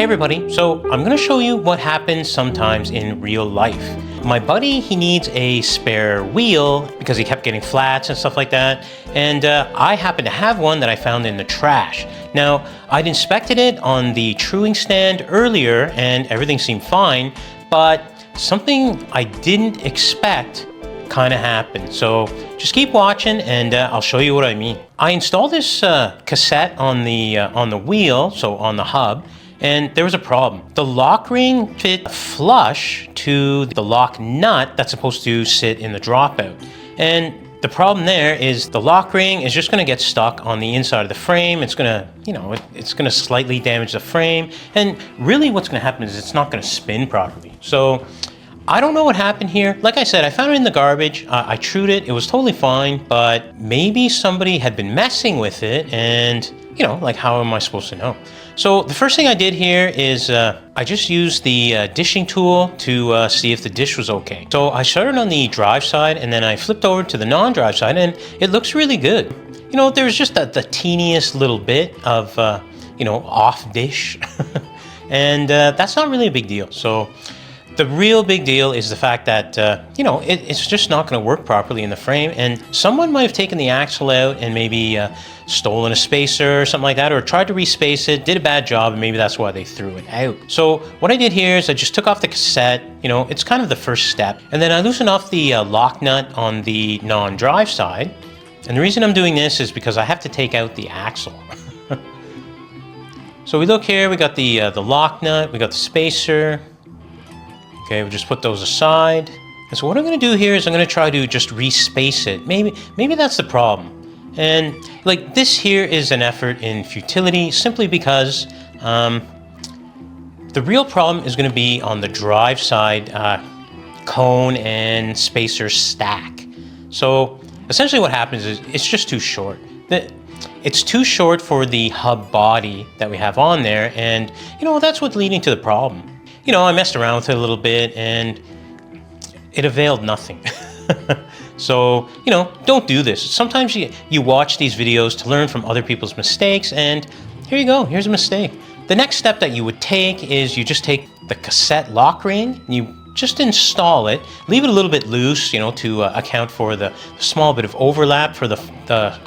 Hey everybody, so I'm going to show you what happens sometimes in real life. My buddy, he needs a spare wheel because he kept getting flats and stuff like that, and I happen to have one that I found in the trash. Now, I'd inspected it on the truing stand earlier and everything seemed fine, but something I didn't expect kind of happened. So just keep watching and I'll show you what I mean. I installed this cassette on the wheel, so on the hub, and there was a problem. The lock ring fit flush to the lock nut that's supposed to sit in the dropout. And the problem there is the lock ring is just gonna get stuck on the inside of the frame. It's gonna, it's gonna slightly damage the frame. And really what's gonna happen is it's not gonna spin properly. So I don't know what happened here. Like I said, I found it in the garbage. I trued it, it was totally fine, but maybe somebody had been messing with it and, like how am I supposed to know? So the first thing I did here is I just used the dishing tool to see if the dish was okay. So I started on the drive side and then I flipped over to the non-drive side and it looks really good. There's just the teeniest little bit of, off dish. And that's not really a big deal. So the real big deal is the fact that, it's just not going to work properly in the frame, and someone might have taken the axle out and maybe stolen a spacer or something like that, or tried to respace it, did a bad job, and maybe that's why they threw it out. So what I did here is I just took off the cassette, it's kind of the first step, and then I loosened off the lock nut on the non-drive side, and the reason I'm doing this is because I have to take out the axle. So we look here, we got the lock nut, we got the spacer. Okay, we'll just put those aside. And so what I'm gonna do here is I'm gonna try to just respace it. Maybe that's the problem. And like this here is an effort in futility simply because the real problem is gonna be on the drive side cone and spacer stack. So essentially what happens is it's just too short. It's too short for the hub body that we have on there, and that's what's leading to the problem. I messed around with it a little bit and it availed nothing. So, don't do this. Sometimes you watch these videos to learn from other people's mistakes, and here you go, here's a mistake. The next step that you would take is you just take the cassette lock ring, you just install it, leave it a little bit loose, to account for the small bit of overlap for the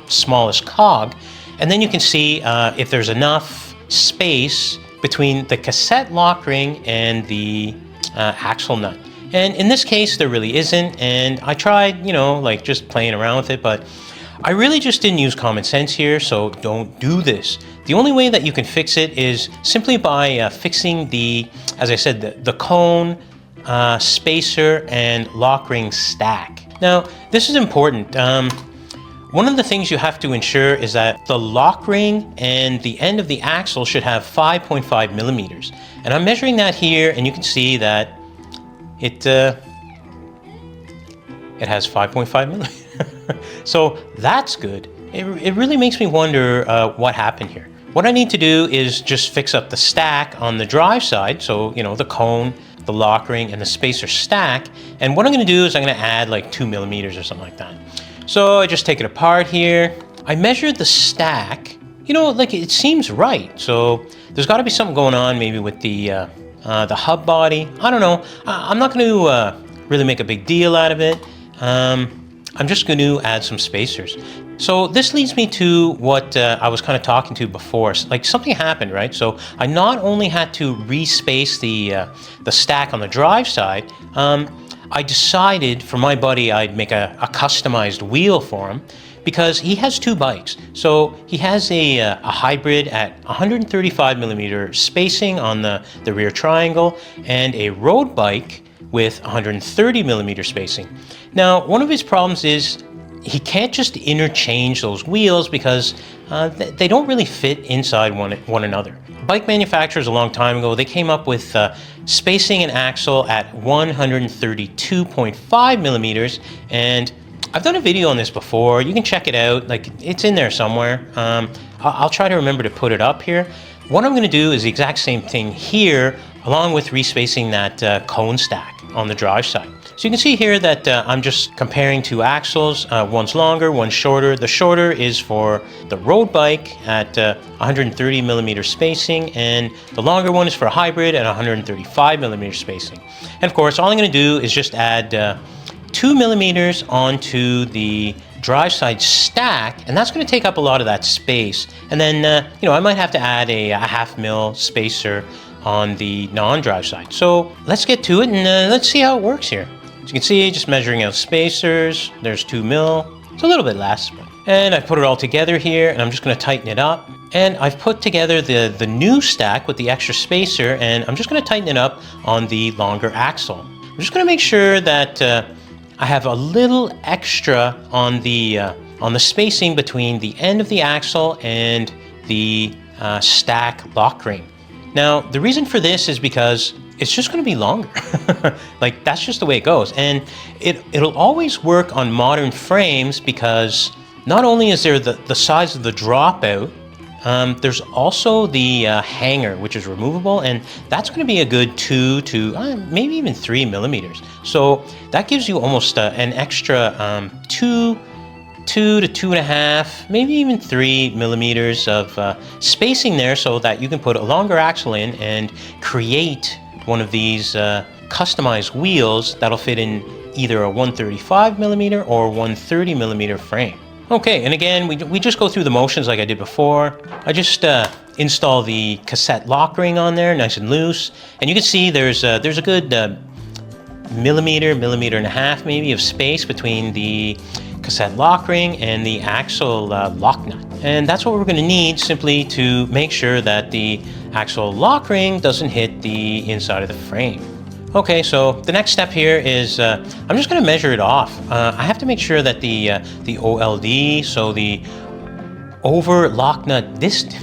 smallest cog, and then you can see if there's enough space between the cassette lock ring and the axle nut. And in this case, there really isn't, and I tried, like just playing around with it, but I really just didn't use common sense here, so don't do this. The only way that you can fix it is simply by fixing the, as I said, the cone, spacer, and lock ring stack. Now, this is important. One of the things you have to ensure is that the lock ring and the end of the axle should have 5.5 millimeters. And I'm measuring that here, and you can see that it has 5.5 millimeters. So that's good. It really makes me wonder what happened here. What I need to do is just fix up the stack on the drive side, so the cone, the lock ring, and the spacer stack. And what I'm going to do is I'm going to add like 2 millimeters or something like that. So I just take it apart here. I measured the stack. Like it seems right. So there's got to be something going on maybe with the hub body. I don't know. I'm not going to really make a big deal out of it. I'm just going to add some spacers. So this leads me to what I was kind of talking to before. Like something happened, right? So I not only had to respace the stack on the drive side, I decided for my buddy I'd make a customized wheel for him because he has two bikes. So he has a hybrid at 135 millimeter spacing on the rear triangle and a road bike with 130 millimeter spacing. Now, one of his problems is he can't just interchange those wheels because they don't really fit inside one another. Bike manufacturers a long time ago, they came up with spacing an axle at 132.5 millimeters, and I've done a video on this before. You can check it out, like it's in there somewhere. I'll try to remember to put it up here. What I'm going to do is the exact same thing here, along with respacing that cone stack on the drive side. So you can see here that I'm just comparing two axles. One's longer, one's shorter. The shorter is for the road bike at 130 millimeter spacing, and the longer one is for a hybrid at 135 millimeter spacing. And of course, all I'm going to do is just add 2 millimeters onto the drive side stack, and that's going to take up a lot of that space. And then, I might have to add a 1/2 mil spacer on the non-drive side. So let's get to it and let's see how it works here. As you can see, just measuring out spacers, there's 2 mil. It's a little bit less. And I put it all together here, and I'm just going to tighten it up. And I've put together the new stack with the extra spacer, and I'm just going to tighten it up on the longer axle. I'm just going to make sure that I have a little extra on the spacing between the end of the axle and the stack lock ring. Now, the reason for this is because it's just going to be longer. Like, that's just the way it goes. And it'll always work on modern frames because not only is there the size of the dropout, there's also the hanger, which is removable, and that's going to be a good 2 to maybe even 3 millimeters. So that gives you almost an extra 2 to 2.5, maybe even 3 millimeters of spacing there, so that you can put a longer axle in and create one of these customized wheels that'll fit in either a 135 millimeter or 130 millimeter frame. Okay, and again, we just go through the motions like I did before. I just install the cassette lock ring on there, nice and loose, and you can see there's a good millimeter and a half maybe of space between the cassette lock ring and the axle lock nut. And that's what we're going to need simply to make sure that the axle lock ring doesn't hit the inside of the frame. Okay, so the next step here is I'm just going to measure it off. I have to make sure that the OLD, so the over lock nut distance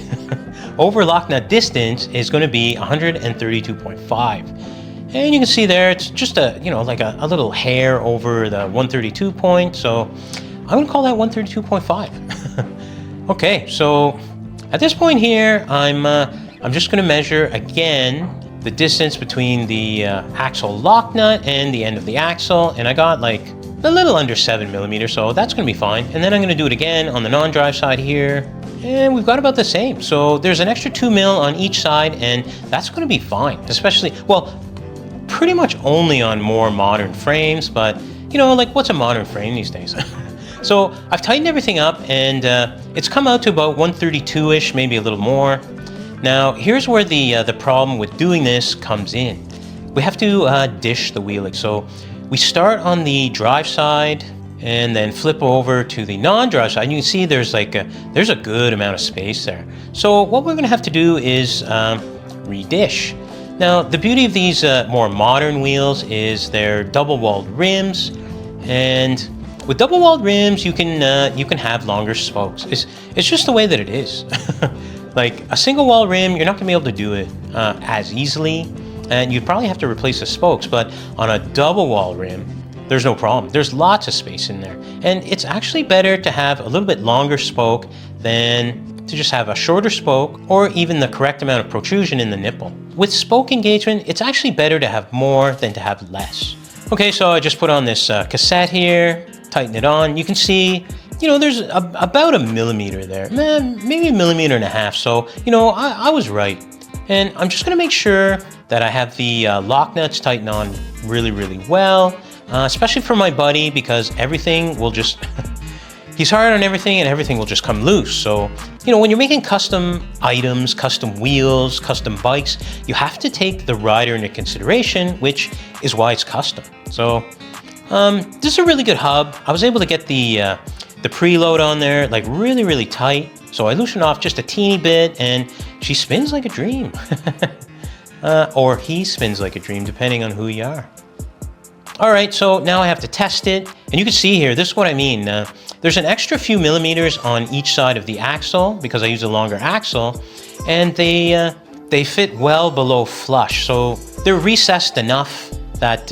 is going to be 132.5. And you can see there, it's just like a little hair over the 132 point. So I'm going to call that 132.5. Okay, so at this point here, I'm just going to measure again the distance between the axle lock nut and the end of the axle, and I got like a little under 7 millimeters, so that's going to be fine. And then I'm going to do it again on the non-drive side here, and we've got about the same. So there's an extra 2 mil on each side, and that's going to be fine, especially, well, pretty much only on more modern frames, but like, what's a modern frame these days? So I've tightened everything up, and it's come out to about 132-ish, maybe a little more. Now, here's where the problem with doing this comes in. We have to dish the wheeling. So we start on the drive side and then flip over to the non-drive side. And you can see there's a good amount of space there. So what we're going to have to do is redish. Now, the beauty of these more modern wheels is they're double-walled rims, and with double-walled rims, you can have longer spokes. It's just the way that it is. Like a single-wall rim, you're not going to be able to do it as easily, and you'd probably have to replace the spokes. But on a double-wall rim, there's no problem. There's lots of space in there, and it's actually better to have a little bit longer spoke than to just have a shorter spoke or even the correct amount of protrusion in the nipple. With spoke engagement, it's actually better to have more than to have less. Okay, so I just put on this cassette here, tighten it on. You can see, there's about a millimeter there, maybe 1.5 millimeters. So, I was right. And I'm just gonna make sure that I have the lock nuts tightened on really, really well, especially for my buddy, because everything will just, he's hard on everything and everything will just come loose. So, when you're making custom items, custom wheels, custom bikes, you have to take the rider into consideration, which is why it's custom. So, this is a really good hub. I was able to get the preload on there like really, really tight. So I loosened off just a teeny bit, and she spins like a dream. Or he spins like a dream, depending on who you are. All right, so now I have to test it. And you can see here, this is what I mean. There's an extra few millimeters on each side of the axle because I use a longer axle, and they fit well below flush. So they're recessed enough that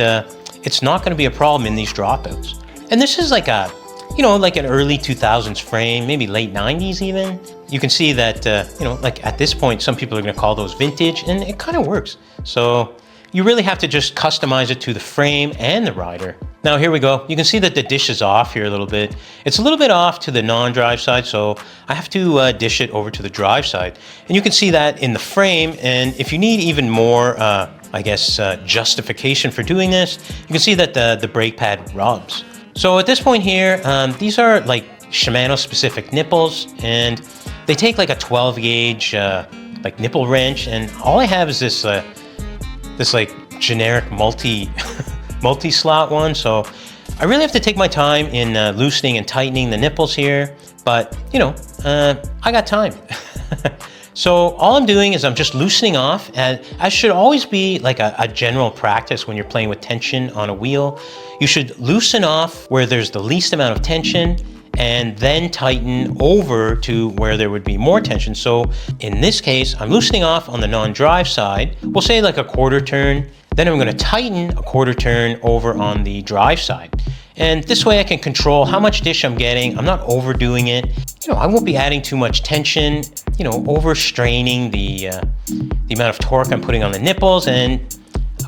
it's not going to be a problem in these dropouts. And this is like a, like an early 2000s frame, maybe late 90s even. You can see that, like at this point, some people are going to call those vintage, and it kind of works. So You really have to just customize it to the frame and the rider. Now here we go. You can see that the dish is off here a little bit. It's a little bit off to the non-drive side, so I have to dish it over to the drive side. And you can see that in the frame, and if you need even more, I guess, justification for doing this, you can see that the brake pad rubs. So at this point here, these are like Shimano specific nipples, and they take like a 12 gauge like nipple wrench, and all I have is this this like generic multi-slot one. So I really have to take my time in loosening and tightening the nipples here, but you know, I got time. So all I'm doing is I'm just loosening off, and I should always be like a general practice when you're playing with tension on a wheel. You should loosen off where there's the least amount of tension, and then tighten over to where there would be more tension. So in this case, I'm loosening off on the non-drive side. We'll say like a quarter turn. Then I'm going to tighten a quarter turn over on the drive side. And this way I can control how much dish I'm getting. I'm not overdoing it. You know, I won't be adding too much tension, you know, overstraining the amount of torque I'm putting on the nipples. And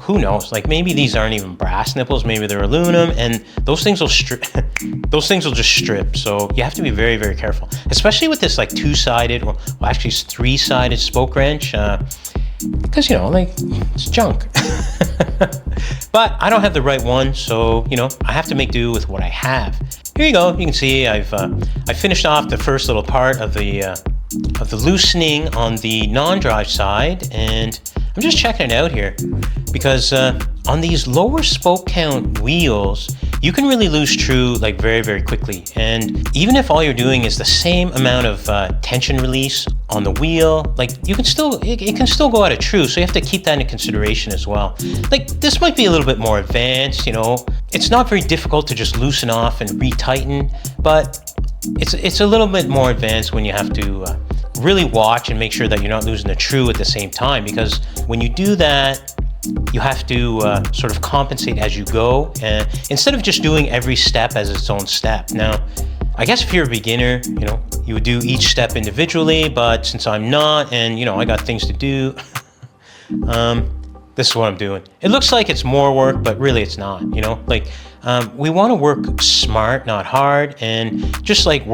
who knows, like maybe these aren't even brass nipples, maybe they're aluminum, and those things will strip. Those things will just strip. So you have to be very, very careful, especially with this like two-sided, or well, actually it's three-sided spoke wrench, because you know, like it's junk. But I don't have the right one, so you know, I have to make do with what I have. Here you go. You can see I finished off the first little part of the loosening on the non-drive side, and I'm just checking it out here because on these lower spoke count wheels, you can really lose true like very, very quickly. And even if all you're doing is the same amount of tension release on the wheel, like you can still, it can still go out of true. So you have to keep that in consideration as well. Like this might be a little bit more advanced, you know, it's not very difficult to just loosen off and retighten, but it's a little bit more advanced when you have to really watch and make sure that you're not losing the true at the same time, because when you do that, you have to sort of compensate as you go, and instead of just doing every step as its own step. Now, I guess if you're a beginner, you know, you would do each step individually, but since I'm not, and you know, I got things to do, this is what I'm doing. It looks like it's more work, but really it's not, you know, like we want to work smart, not hard, and just like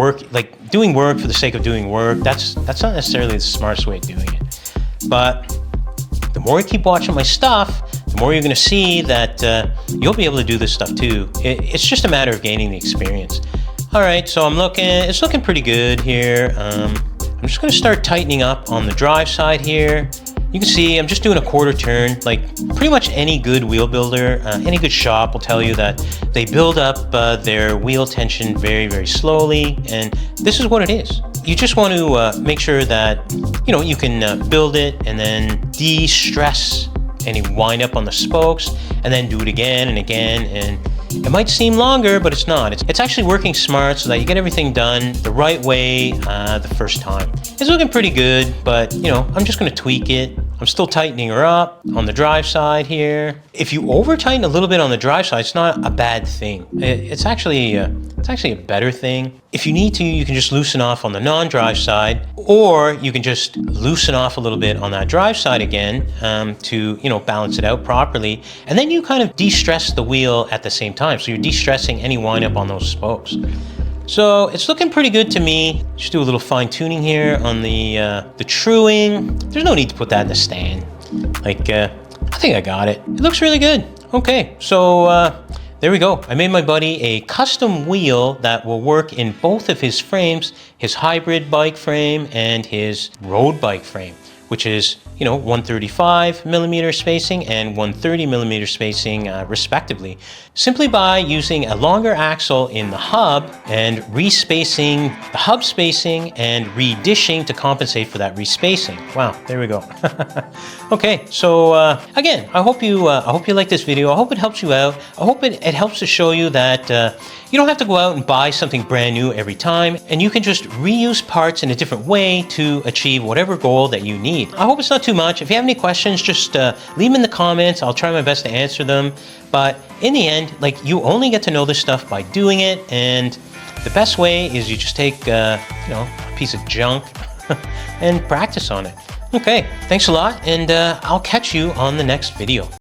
doing work for the sake of doing work, that's not necessarily the smartest way of doing it. But the more you keep watching my stuff, the more you're going to see that you'll be able to do this stuff too. It's just a matter of gaining the experience. All right, so it's looking pretty good here. I'm just going to start tightening up on the drive side here. You can see I'm just doing a quarter turn. Like pretty much any good wheel builder, any good shop will tell you that they build up their wheel tension very, very slowly, and this is what it is. You just want to make sure that, you know, you can build it and then de-stress any wind up on the spokes, and then do it again and again. And it might seem longer, but it's not. It's actually working smart so that you get everything done the right way the first time. It's looking pretty good, but you know, I'm just going to tweak it. I'm still tightening her up on the drive side here. If you over tighten a little bit on the drive side, it's not a bad thing. It's actually a better thing. If you need to, you can just loosen off on the non-drive side, or you can just loosen off a little bit on that drive side again to, you know, balance it out properly. And then you kind of de-stress the wheel at the same time. So you're de-stressing any wind up on those spokes. So it's looking pretty good to me. Just do a little fine tuning here on the truing. There's no need to put that in the stand. Like, I think I got it. It looks really good. Okay, so there we go. I made my buddy a custom wheel that will work in both of his frames, his hybrid bike frame and his road bike frame, which is, you know, 135 millimeter spacing and 130 millimeter spacing respectively, simply by using a longer axle in the hub and respacing the hub spacing and redishing to compensate for that respacing. Wow, there we go. Okay, so again, I hope you like this video. I hope it helps you out. I hope it helps to show you that you don't have to go out and buy something brand new every time, and you can just reuse parts in a different way to achieve whatever goal that you need. I hope it's not too much. If you have any questions, just leave them in the comments. I'll try my best to answer them. But in the end, like, you only get to know this stuff by doing it, and the best way is you just take you know, a piece of junk and practice on it. Okay, thanks a lot, and I'll catch you on the next video.